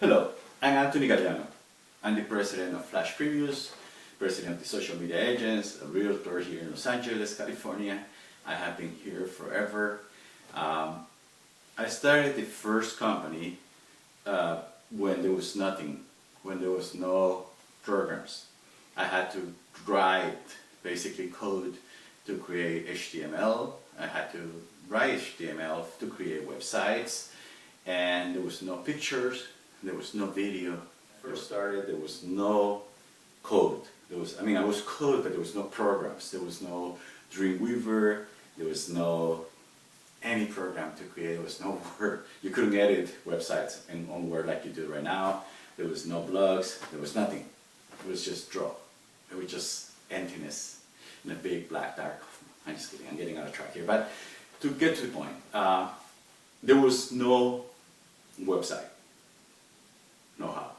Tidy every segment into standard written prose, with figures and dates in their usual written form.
Hello, I'm Anthony Galeano. I'm the president of Flash Previews, president of the Social Media Agents, a realtor here in Los Angeles, California. I have been here forever. I started the first company when there was nothing, when there was no programs. I had to write basically code to create HTML. I had to write HTML to create websites, and there was no pictures, there was no video. First started, there was no code. I was code, but there was no programs. There was no Dreamweaver. There was no any program to create. There was no Word. You couldn't edit websites on Word like you do right now. There was no blogs. There was nothing. It was just draw. It was just emptiness in a big black dark. I'm just kidding. I'm getting out of track here. But to get to the point, there was no website, know-how.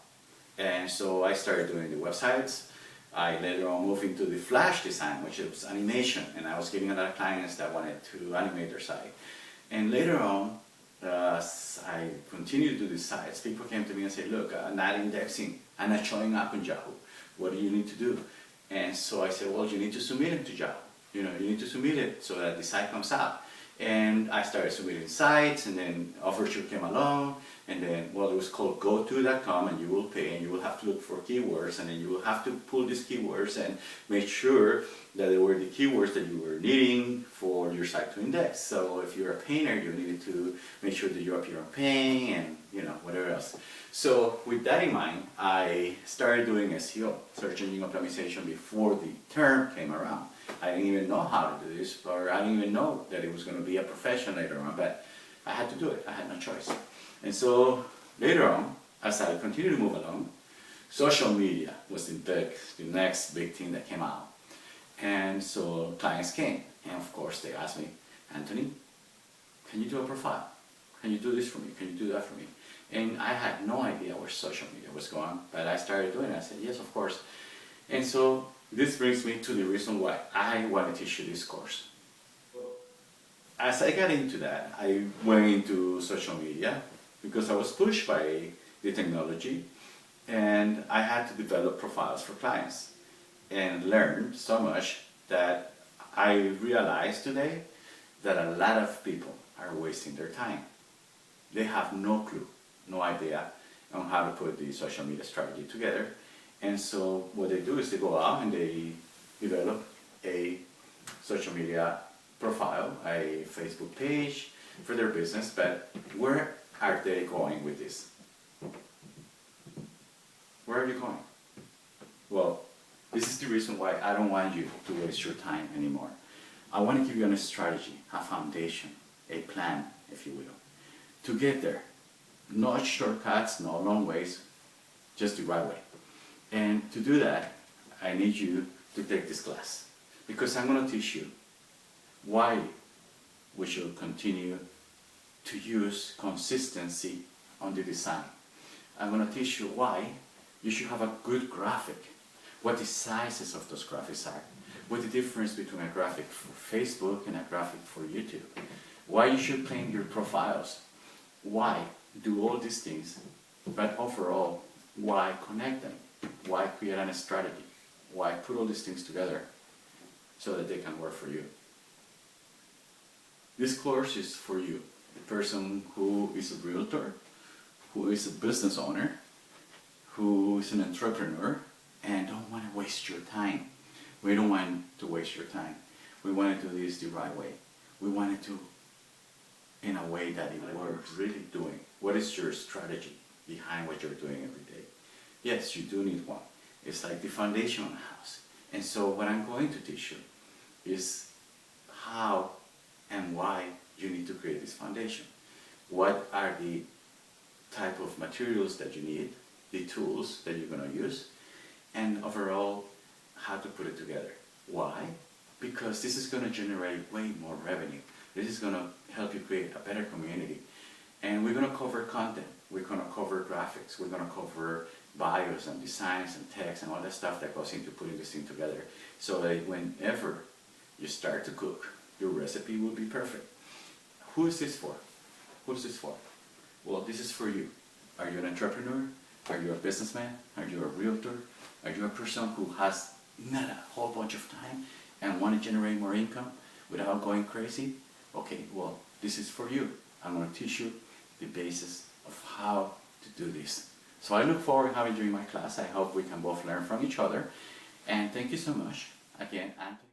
And so I started doing the websites. I later on moved into the Flash design, which was animation, and I was getting a lot of clients that wanted to animate their site. And later on, as I continued to do these sites, people came to me and said, look, I'm not indexing, I'm not showing up in Yahoo. What do you need to do? And so I said, well, you need to submit it to Yahoo. You need to submit it so that the site comes out. And I started submitting sites, and then Overture came along, and then, well, it was called goto.com, and you will pay, and you will have to look for keywords, and then you will have to pull these keywords and make sure that they were the keywords that you were needing for your site to index. So if you're a painter, you needed to make sure that you appear on paint, and whatever else. So with that in mind, I started doing SEO, search engine optimization, before the term came around. I didn't even know how to do this, or I didn't even know that it was going to be a profession later on, but I had to do it. I had no choice. And so later on, as I continued to move along, social media was the next big thing that came out. And so clients came, and of course they asked me, Anthony, can you do a profile? Can you do this for me? Can you do that for me? And I had no idea where social media was going, but I started doing it. I said, yes, of course. And so this brings me to the reason why I wanted to teach you this course. As I got into that, I went into social media because I was pushed by the technology, and I had to develop profiles for clients and learned so much that I realized today that a lot of people are wasting their time. They have no clue, no idea on how to put the social media strategy together. And so what they do is they go out and they develop a social media profile, a Facebook page for their business, but where are they going with this? Where are you going? Well, this is the reason why I don't want you to waste your time anymore. I want to give you a strategy, a foundation, a plan, if you will, to get there. No shortcuts, no long ways, just the right way. And to do that, I need you to take this class, because I'm going to teach you why we should continue to use consistency on the design. I'm going to teach you why you should have a good graphic, what the sizes of those graphics are, what the difference between a graphic for Facebook and a graphic for YouTube, why you should claim your profiles, why do all these things, but overall, why connect them, why create a strategy, why put all these things together so that they can work for you. This course is for you, the person who is a realtor, who is a business owner, who is an entrepreneur, and don't want to waste your time. We don't want to waste your time. We want to do this the right way. We want to do in a way that it works, really doing. What is your strategy behind what you're doing every day? Yes, you do need one. It's like the foundation of a house. And so what I'm going to teach you is how and why you need to create this foundation. What are the type of materials that you need, the tools that you're going to use, and overall how to put it together. Why? Because this is going to generate way more revenue. This is going to help you create a better community. And we're going to cover content. We're going to cover graphics. We're going to cover bios and designs and text and all that stuff that goes into putting this thing together. So that whenever you start to cook, your recipe will be perfect. Who is this for? Who is this for? Well, this is for you. Are you an entrepreneur? Are you a businessman? Are you a realtor? Are you a person who has not a whole bunch of time and want to generate more income without going crazy? Okay, well, this is for you. I'm going to teach you the basis of how to do this. So I look forward to having you in my class. I hope we can both learn from each other. And thank you so much. Again, Anthony.